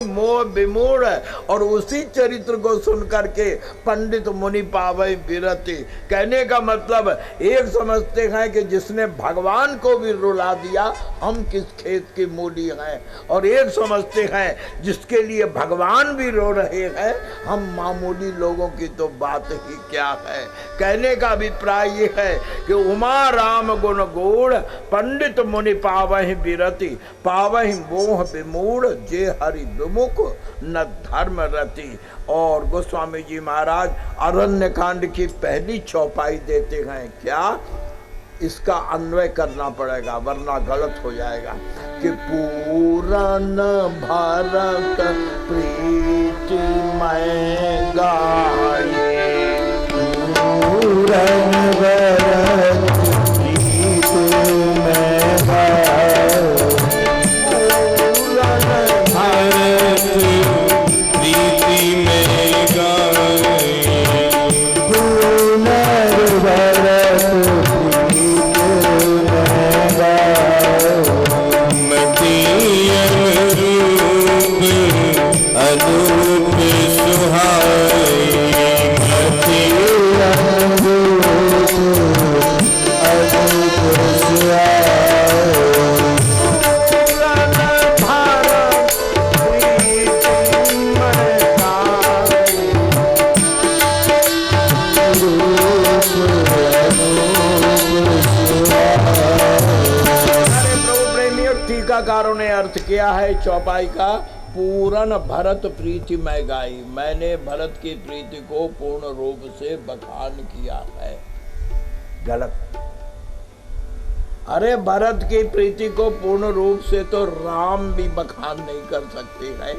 मोह विमूढ़। और उसी चरित्र को सुन करके पंडित मुनि पावै विरति। कहने का मतलब एक समझते हैं कि जिसने भगवान को भी रुला दिया हम किस खेत की मूली हैं, और एक समझते हैं जिसके लिए भगवान भी रो रहे हैं हम मामूली लोगों की तो बात ही क्या है। कहने का अभिप्राय ये है कि उमा राम गुण गूढ़ पंडित मुनि पावहि विरति। पावहि मोह विमूढ़ जे हरि मुख न धर्म रति। और गोस्वामी जी महाराज अरण्य कांड की पहली चौपाई देते हैं। क्या इसका अन्वय करना पड़ेगा वरना गलत हो जाएगा कि पूरन भरत प्रीति मैं गाये। पूरन भरत प्रीति मैं गाये। टीकाकारों ने अर्थ किया है चौपाई का, पूर्ण भरत प्रीति मैं गाई। मैंने भरत की प्रीति को पूर्ण रूप से बखान किया है। गलत। अरे भरत की प्रीति को पूर्ण रूप से तो राम भी बखान नहीं कर सकते हैं।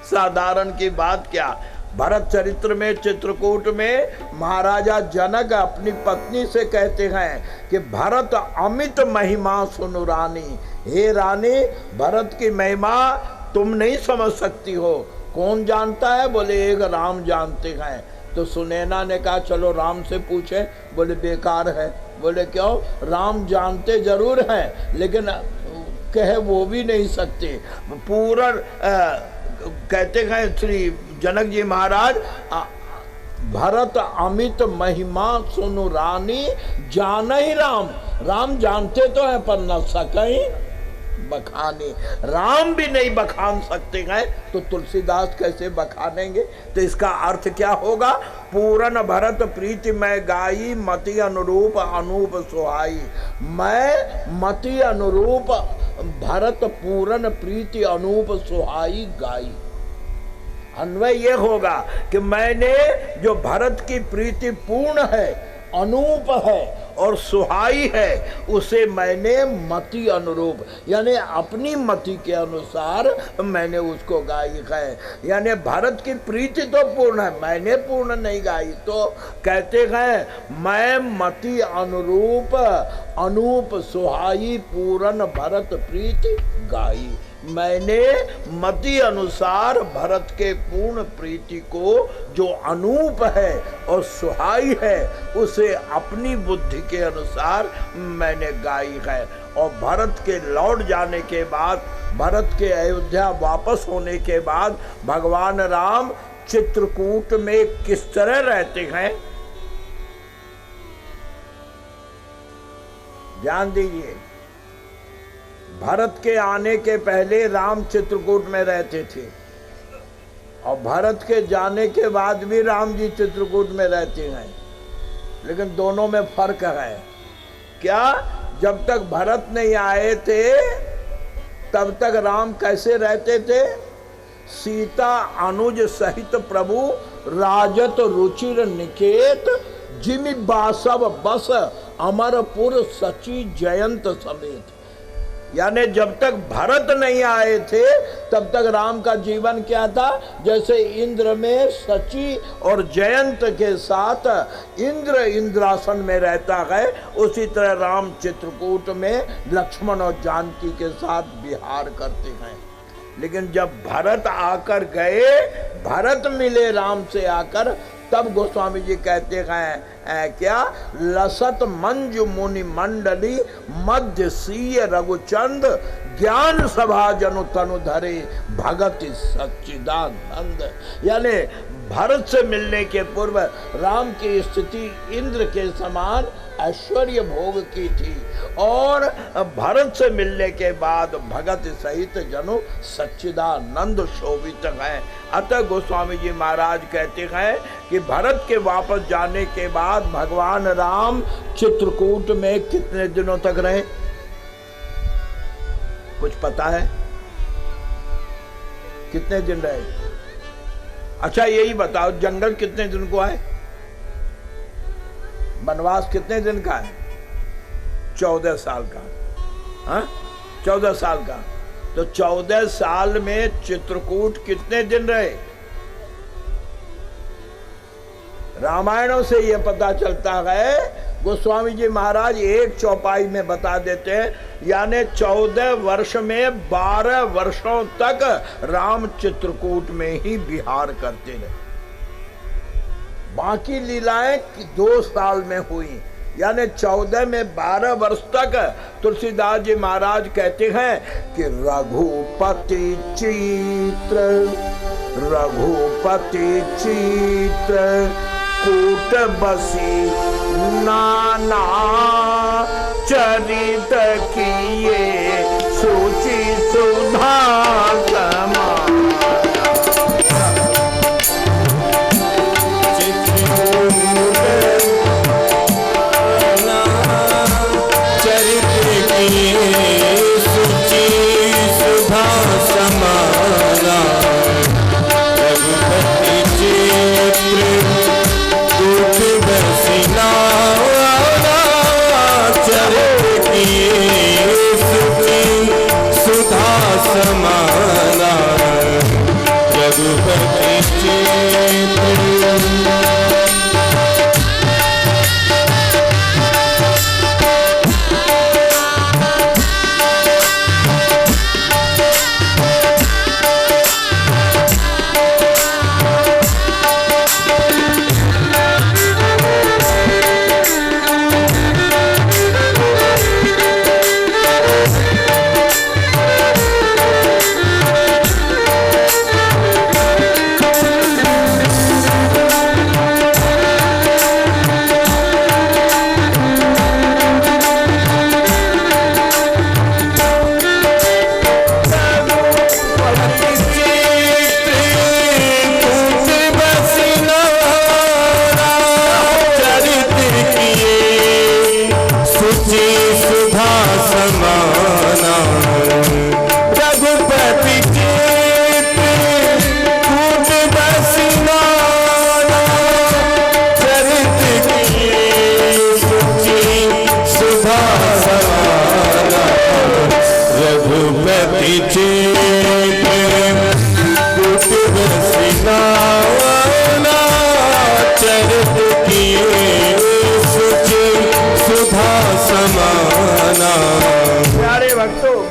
साधारण की बात क्या, भरत चरित्र में चित्रकूट में महाराजा जनक अपनी पत्नी से कहते हैं कि भरत अमित महिमा सुनु रानी। हे रानी, भरत की महिमा तुम नहीं समझ सकती हो। कौन जानता है? बोले एक राम जानते हैं। तो सुनैना ने कहा चलो राम से पूछे। बोले बेकार है। बोले क्यों? राम जानते जरूर हैं लेकिन कहे वो भी नहीं सकते। पूर्ण कहते हैं श्री जनक जी महाराज, भरत अमित महिमा सुनु रानी जान ही राम। राम जानते तो है पर न सके बखाने। राम भी नहीं बखान सकते हैं तो तुलसीदास कैसे बखानेंगे? तो इसका अर्थ क्या होगा? पूरन भरत प्रीति मैं गाई मति अनुरूप अनूप सुहाई। मैं मति अनुरूप भरत पूरन प्रीति अनूप सुहाई गाई। अन्वय ये होगा कि मैंने जो भरत की प्रीति पूर्ण है, अनूप है और सुहाई है, उसे मैंने मति अनुरूप यानी अपनी मति के अनुसार मैंने उसको गाई है। यानी भरत की प्रीति तो पूर्ण है, मैंने पूर्ण नहीं गाई। तो कहते हैं मैं मति अनुरूप अनूप सुहाई पूर्ण भरत प्रीति गाई। मैंने मति अनुसार भरत के पूर्ण प्रीति को जो अनूप है और सुहाई है उसे अपनी बुद्धि के अनुसार मैंने गाई है। और भरत के लौट जाने के बाद, भरत के अयोध्या वापस होने के बाद भगवान राम चित्रकूट में किस तरह रहते हैं ध्यान दीजिए। भरत के आने के पहले राम चित्रकूट में रहते थे और भरत के जाने के बाद भी राम जी चित्रकूट में रहते हैं, लेकिन दोनों में फर्क है। क्या? जब तक भरत नहीं आए थे तब तक राम कैसे रहते थे? सीता अनुज सहित प्रभु राजत रुचिर निकेत जिमि बासव बस अमरपुर सची जयंत समेत। यानी जब तक भरत नहीं आए थे तब तक राम का जीवन क्या था? जैसे इंद्र में सची और जयंत के साथ इंद्र इंद्रासन में रहता है, उसी तरह राम चित्रकूट में लक्ष्मण और जानकी के साथ विहार करते हैं। लेकिन जब भरत आकर गए, भरत मिले राम से आकर, तब गोस्वामी जी कहते हैं क्या, लसत मंजु मुनि मंडली मध्य सीय रघुचंद ज्ञान सभा जनु तनु धरे भगत सच्चिदानंद। यानी भरत से मिलने के पूर्व राम की स्थिति इंद्र के समान ऐश्वर्य भोग की थी, और भरत से मिलने के बाद भगत सहित जनु सच्चिदानंद शोभित है। अतः गोस्वामी जी महाराज कहते हैं कि भरत के वापस जाने के बाद भगवान राम चित्रकूट में कितने दिनों तक रहे, कुछ पता है? कितने दिन रहे? अच्छा यही बताओ, जंगल कितने दिन को आए? वनवास कितने दिन का है? 14 साल का। हाँ, 14 साल का। तो 14 साल में चित्रकूट कितने दिन रहे? रामायणों से यह पता चलता है, गोस्वामी जी महाराज एक चौपाई में बता देते हैं, यानी 14 वर्ष में 12 वर्षों तक राम चित्रकूट में ही विहार करते रहे। बाकी लीलाएं 2 साल में हुई, यानी 14 में 12 वर्ष तक। तुलसीदास जी महाराज कहते हैं कि रघुपति चित्र कूट बसी नाना चरित किए सोची सुधा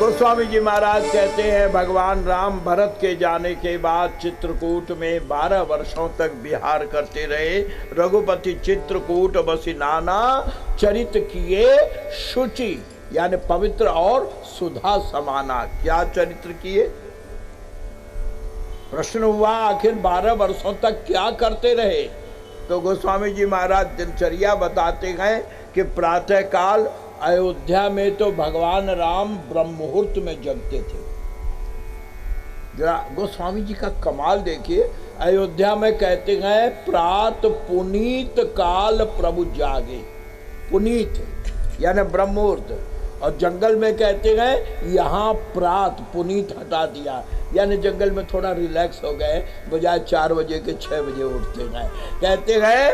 गोस्वामी जी महाराज कहते हैं, भगवान राम भरत के जाने के बाद चित्रकूट में 12 वर्षों तक विहार करते रहे। रघुपति चित्रकूट बसी नाना चरित किए शुचि, यानी पवित्र और सुधा समाना। क्या चरित्र किए? प्रश्न हुआ आखिर 12 वर्षों तक क्या करते रहे? तो गोस्वामी जी महाराज दिनचर्या बताते हैं कि प्रातः काल अयोध्या में तो भगवान राम ब्रह्म मुहूर्त में जगते थे। जरा गोस्वामी जी का कमाल देखिए, अयोध्या में कहते हैं प्रात पुनीत काल प्रभु जागे। पुनीत यानी ब्रह्म मुहूर्त, और जंगल में कहते हैं यहाँ प्रात, पुनीत हटा दिया, यानी जंगल में थोड़ा रिलैक्स हो गए, बजाय 4 बजे के 6 बजे उठते हैं। कहते हैं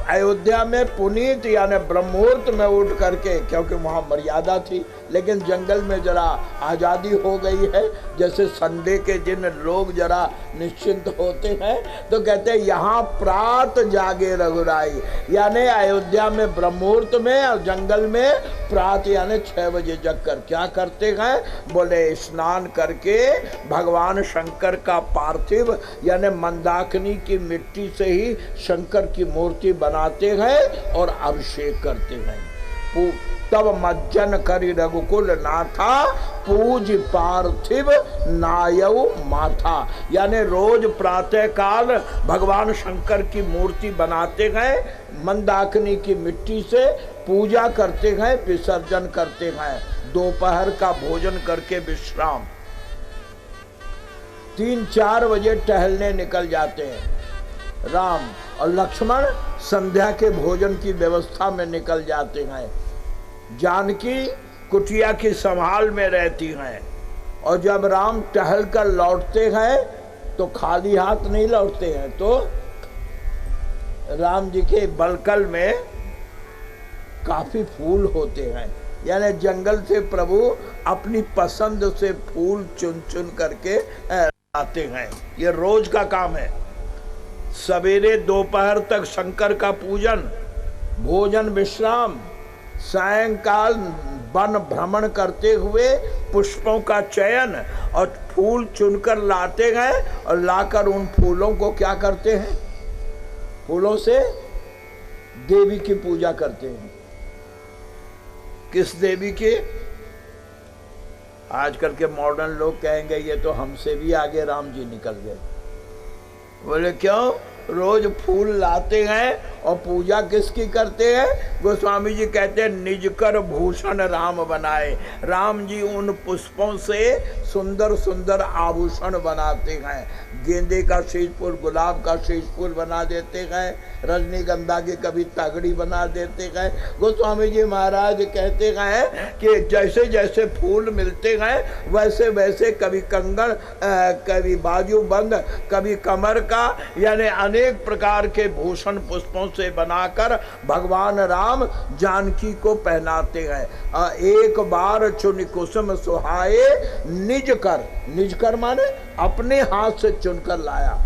अयोध्या में पुनीत यानी ब्रह्मुहूर्त में उठ करके, क्योंकि वहाँ मर्यादा थी, लेकिन जंगल में जरा आज़ादी हो गई है। जैसे संडे के दिन लोग जरा निश्चिंत होते हैं, तो कहते हैं यहाँ प्रात जागे रघुराई, यानी अयोध्या में ब्रह्मुहूर्त में और जंगल में प्रात यानी 6 बजे जग कर क्या करते हैं? बोले स्नान करके से भगवान शंकर का पार्थिव यानी मंदाकिनी की मिट्टी से ही शंकर की मूर्ति बनाते हैं और अभिषेक करते हैं। तब मज्जन करी रघुकुल नाथा पूज पार्थिव नायव माथा, यानी रोज प्रातः काल भगवान शंकर की मूर्ति बनाते हैं, मंदाकिनी की मिट्टी से पूजा करते हैं, विसर्जन करते हैं, दोपहर का भोजन करके विश्राम, 3-4 बजे टहलने निकल जाते हैं। राम और लक्ष्मण संध्या के भोजन की व्यवस्था में निकल जाते हैं। जानकी कुटिया की संभाल में रहती हैं और जब राम टहल कर लौटते हैं तो खाली हाथ नहीं लौटते हैं, तो राम जी के बलकल में काफी फूल होते हैं, यानी जंगल से प्रभु अपनी पसंद से फूल चुन चुन करके लाते हैं। ये रोज का काम है। सवेरे दोपहर तक शंकर का पूजन, भोजन, विश्राम, सायंकाल वन भ्रमण करते हुए पुष्पों का चयन और फूल चुनकर लाते हैं और लाकर उन फूलों को क्या करते हैं, फूलों से देवी की पूजा करते हैं। किस देवी की? आजकल के मॉडर्न लोग कहेंगे ये तो हमसे भी आगे राम जी निकल गए। बोले क्यों? रोज फूल लाते हैं और पूजा किसकी करते हैं? गोस्वामी जी कहते हैं निज कर भूषण राम बनाए। राम जी उन पुष्पों से सुंदर सुंदर आभूषण बनाते हैं। गेंदे का शीश फूल, गुलाब का शीश फूल बना देते हैं, रजनीगंधा की कभी तगड़ी बना देते हैं। गोस्वामी जी महाराज कहते हैं कि जैसे जैसे फूल मिलते हैं वैसे वैसे कभी कंगन, कभी बाजूबंद, कभी कमर का, यानी अनेक प्रकार के भूषण पुष्पों से बनाकर भगवान राम जानकी को पहनाते हैं। एक बार चुन कुसुम सुहाए निज कर, निज कर माने अपने हाथ से चुनकर लाया,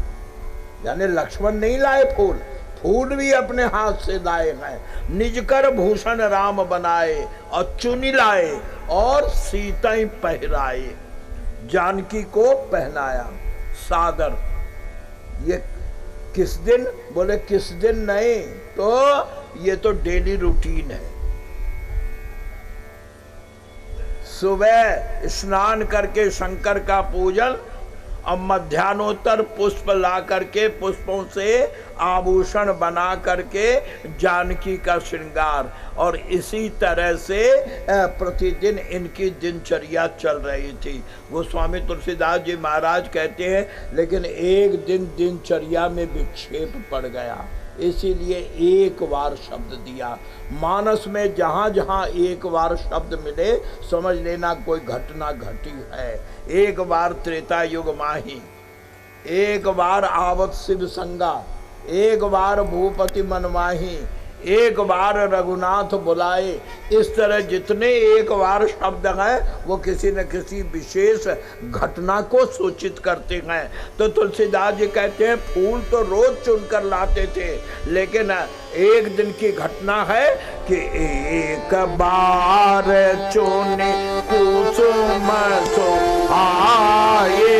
यानी लक्ष्मण नहीं लाए फूल, फूल भी अपने हाथ से लाए हैं। निज कर भूषण राम बनाए और चुनी लाए और सीता पहराए, जानकी को पहनाया सादर। ये किस दिन? बोले किस दिन नहीं, तो ये तो डेली रूटीन है। सुबह स्नान करके शंकर का पूजन और मध्याह्नोत्तर पुष्प ला करके पुष्पों से आभूषण बना करके जानकी का श्रृंगार, और इसी तरह से प्रतिदिन इनकी दिनचर्या चल रही थी। गोस्वामी तुलसीदास जी महाराज कहते हैं लेकिन एक दिन दिनचर्या में विक्षेप पड़ गया, इसीलिए एक बार शब्द दिया। मानस में जहाँ जहाँ एक बार शब्द मिले समझ लेना कोई घटना घटी है। एक बार त्रेता युग माही, एक बार आवत शिव संगा, एक बार भूपति मनमाही, एक बार रघुनाथ बुलाए। इस तरह जितने एक बार शब्द हैं वो किसी न किसी विशेष घटना को सूचित करते हैं। तो तुलसीदास जी कहते हैं फूल तो रोज चुनकर लाते थे, लेकिन एक दिन की घटना है कि एक बार चुने कुसुम सुहाए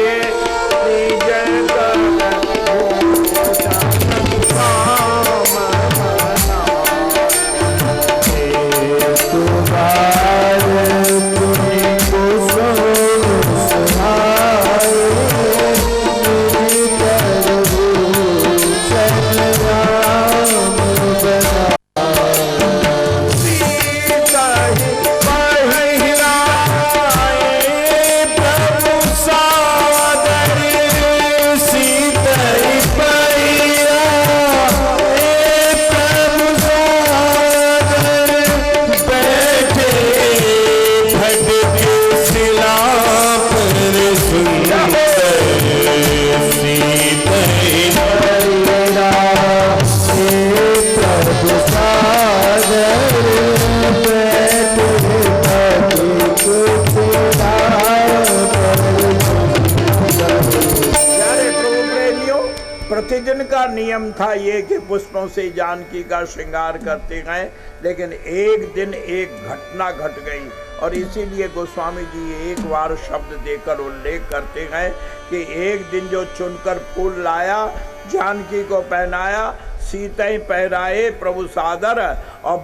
प्रतिदिन का नियम था ये कि पुष्पों से जानकी का श्रृंगार करते गए, लेकिन एक दिन एक घटना घट गई। और इसीलिए गोस्वामी जी एक बार शब्द देकर उल्लेख करते हैं कि एक दिन जो चुनकर फूल लाया, जानकी को पहनाया, सीता ही पहनाए प्रभु सादर, और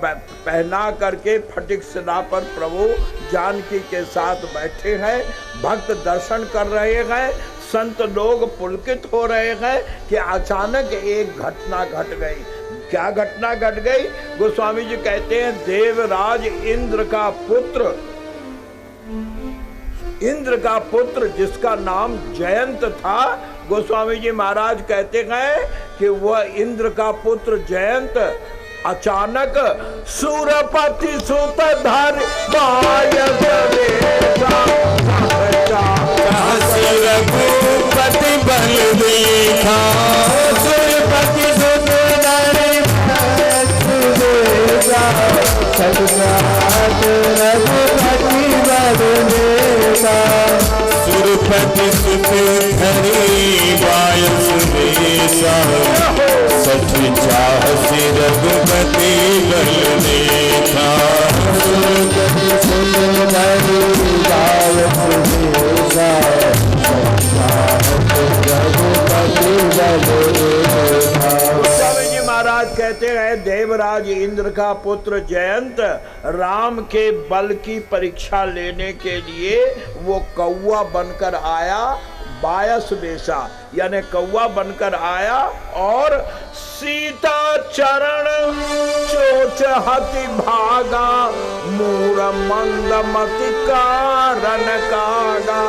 पहना करके फटिक शिला पर प्रभु जानकी के साथ बैठे हैं। भक्त दर्शन कर रहे हैं, संत लोग पुलकित हो रहे हैं कि अचानक एक घटना घट गई। क्या घटना घट गई? गोस्वामी जी कहते हैं देवराज इंद्र का पुत्र जिसका नाम जयंत था, गोस्वामी जी महाराज कहते हैं कि वह इंद्र का पुत्र जयंत अचानक सूरपति सुतधर रघुपति बल देखा, सूरपति सुतधर रघुपति बल देखा, सुरपति सुत धरी बायस देशा, सठ चाहसी रघुपति बल देखा, सुरपति सुत धरी बायस देशा, रघुपति बल देखा। गोस्वामी जी महाराज कहते हैं देवराज इंद्र का पुत्र जयंत राम के बल की परीक्षा लेने के लिए वो कौवा बनकर आया, बायस वेशा यानी कौवा बनकर आया, और सीता चरण चोच हति भागा, मूर मंद मति कारण कागा।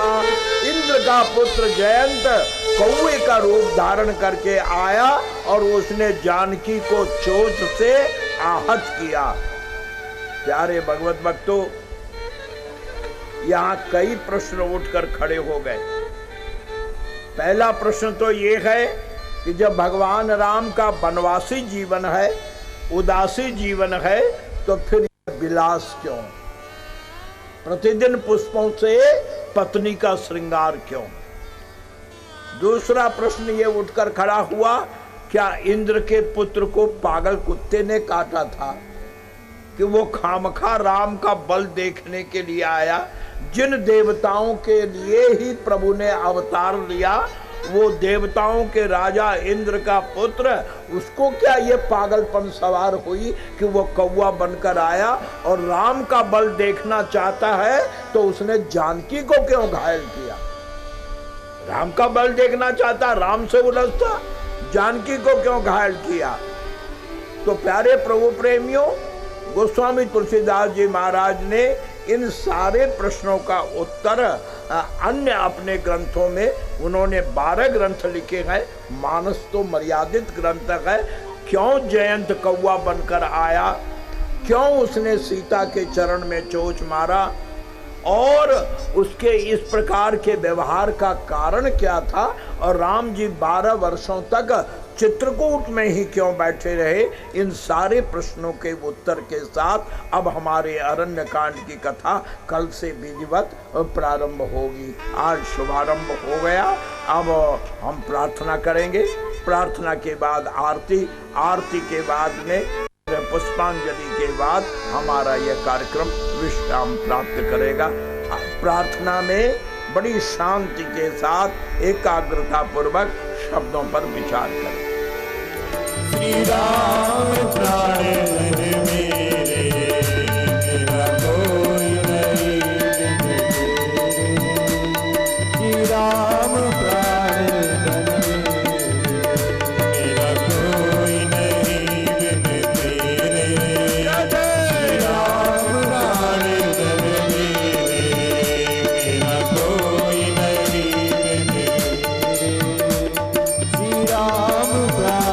इंद्र का पुत्र जयंत कौवे का रूप धारण करके आया और उसने जानकी को चोट से आहत किया। प्यारे भगवत भक्तों, यहाँ कई प्रश्न उठकर खड़े हो गए। पहला प्रश्न तो ये है कि जब भगवान राम का वनवासी जीवन है, उदासी जीवन है, तो फिर विलास क्यों? प्रतिदिन पुष्पों से पत्नी का श्रृंगार क्यों? दूसरा प्रश्न ये उठकर खड़ा हुआ, क्या इंद्र के पुत्र को पागल कुत्ते ने काटा था कि वो खामखा राम का बल देखने के लिए आया? जिन देवताओं के लिए ही प्रभु ने अवतार लिया, वो देवताओं के राजा इंद्र का पुत्र, उसको क्या ये पागलपन सवार हुई कि वो कौवा बनकर आया और राम का बल देखना चाहता है तो उसने जानकी को क्यों घायल किया? राम का बल देखना चाहता, राम से उलझता, जानकी को क्यों घायल किया? तो प्यारे प्रभु प्रेमियों, गोस्वामी तुलसीदास जी महाराज ने इन सारे प्रश्नों का उत्तर अन्य अपने ग्रंथों में उन्होंने 12 ग्रंथ लिखे हैं। मानस तो मर्यादित ग्रंथ है। क्यों जयंत कौवा बनकर आया, क्यों उसने सीता के चरण में चोच मारा, और उसके इस प्रकार के व्यवहार का कारण क्या था, और राम जी 12 वर्षों तक चित्रकूट में ही क्यों बैठे रहे? इन सारे प्रश्नों के उत्तर के साथ अब हमारे अरण्य कांड की कथा कल से विधिवत प्रारंभ होगी। आज शुभारंभ हो गया। अब हम प्रार्थना करेंगे, प्रार्थना के बाद आरती, आरती के बाद में पुष्पांजलि के बाद हमारा यह कार्यक्रम विश्राम प्राप्त करेगा। प्रार्थना में बड़ी शांति के साथ एकाग्रता पूर्वक शब्दों पर विचार करें। श्री राम प्राण मेरे, मेरा कोई नहीं श्री राम प्राण मेरा कोई नहीं बिन तेरे, श्री राम प्राण मेरे, मेरा कोई नहीं बिन तेरे, श्री राम प्राण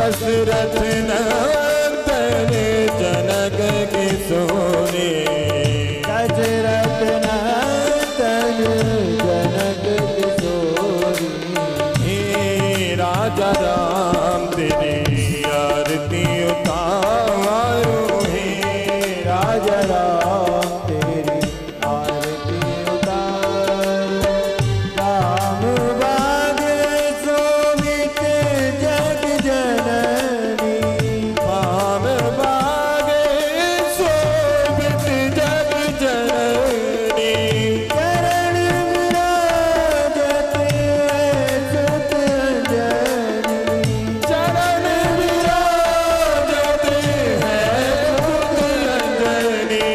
दशरथ नंदन जनक किशोरी दशरथ नंदन जनक किशोरी हे राजा राम तेरी आरती उतारो हे राजा राम तेरी आरती उतारो राम बागे शोभित जग जननी राम बागे शोभित जग जननी चरण विराजत सुत अंजनी चरण विराजत है सुत अंजनी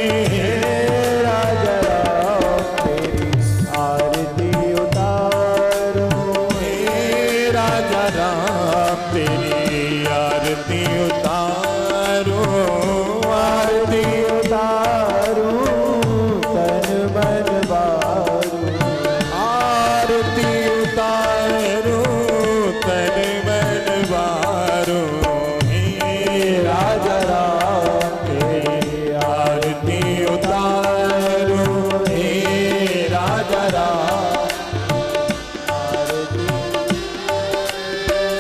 राजा राम तेरी आरती उतारो हे राजा राम तेरी आरती उतारो आरती उतारो तन मन बारू आरती उतारो तन मन वारो हे राजा राम तेरी आरती उतारो हे राजा राम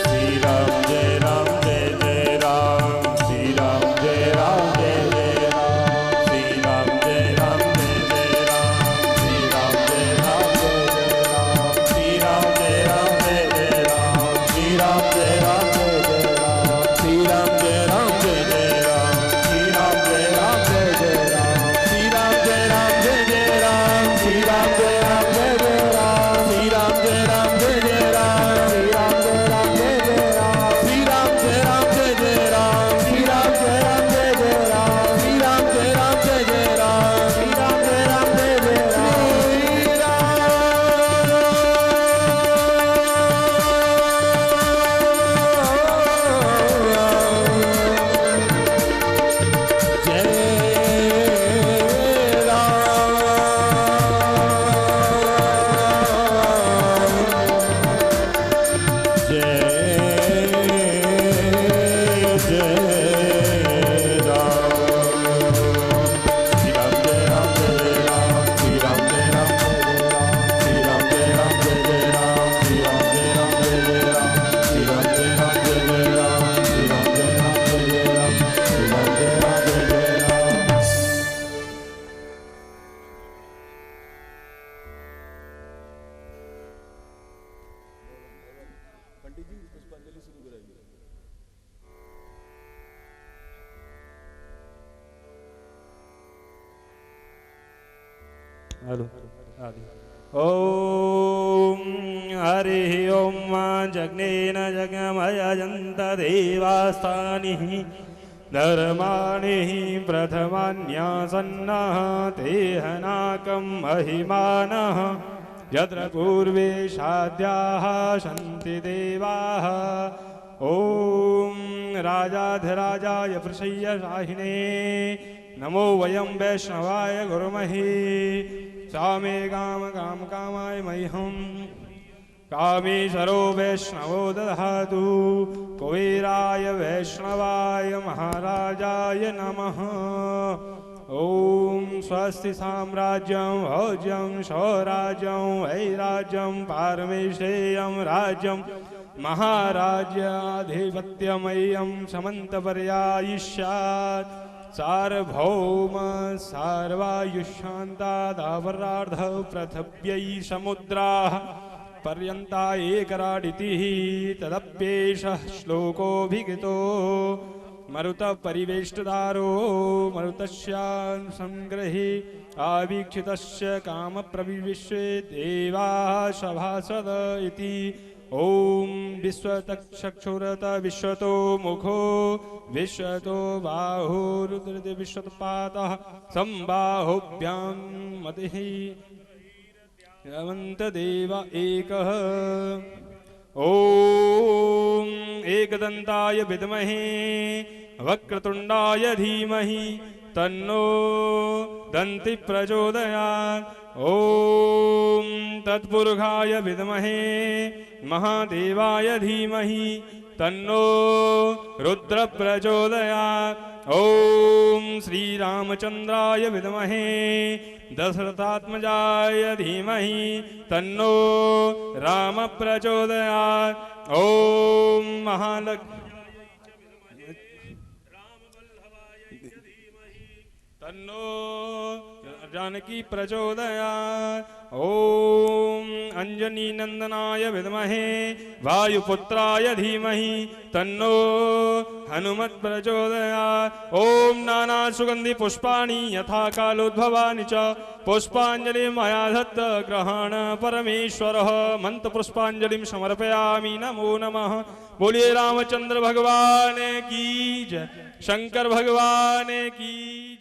श्री राम जय राम जय जय राम श्री राम जय राम जय जय राम श्री राम जय राम जय जय राम श्री राम जय राम जय जय राम श्री राम जय राम जय जय राम श्री राम जय राम जय जय राम श्री राम जय राम जय जय राम श्री राम जय राम जय जय राम श्री राम जय राम जय जय राम श्री राम जय राम जय जय राम श्री राम जय राम जय जय राम श्री राम जय राम जय जय राम श्री राम जय राम जय जय राम श्री राम जय राम जय जय राम श्री राम जय राम जय जय राम श्री राम जय राम जय जय ओम हरि ओम जग्नेन जगमयजन्त देवास्तानि धर्माणि प्रथमान्यासन्नः तेहनाकं महिमानः यत्र पूर्वे साध्याः सन्ति देवाः ओम राजाधिराजाय प्रसय्यशाहिने नमो वयं वैष्णवाय गुरुमहि सामे काम काम कामाय मह्यं कामेश्वरो वैष्णवो दधातु कुबेराय वैष्णवाय महाराजाय नमः ओम स्वस्ति साम्राज्यं भोज्यं स्वराज्यं वैराज्यं पारमेश्वर्यं राज्यं महाराज्याधिपत्यमयं समन्तपर्यायिष्यात् सार्वभौम सार्वायुष्यान्तादावरार्ध पृथिव्यै समुद्राः पर्यन्ता एकराडितिः तदप्येषः श्लोकोऽभिगतो मरुतपरिवेष्टदारो मरुतस्यान् संग्रहे आवीक्षितस्य कामप्रविविश्वे देवाः सभासद इति ओम विश्वतक्षुरत विश्वतो मुखो विश्वतो बाहुरुद्रद विश्वतपातः संबाहुभ्यां मतिः यवन्त देव एकः ओम एकदन्ताय विद्महे वक्रतुण्डाय धीमहि तन्नो दन्ति प्रचोदयात् ओम तत्पुरुषाय विद्महे महादेवाय धीमहि तन्नो रुद्र प्रचोदयात्। ओम श्री रामचंद्राय विद्महे दशरथात्मजाय धीमहि तन्नो राम प्रचोदयात्। ओम महालक्ष्मी तन्नो जानकी प्रचोदयात्। ओम अंजनी नंदनाय विद्महे वायुपुत्राय धीमहि तन्नो हनुमत् प्रचोदयात्। ओम नाना सुगंधि पुष्पाणि यथा कालोद्भवानि च पुष्पांजलि मया दत्त ग्रहण परमेश्वरः मंत्र पुष्पांजलिं समर्पयामि। नमो नमः। बोलिए रामचंद्र भगवान की जय, शंकर भगवान की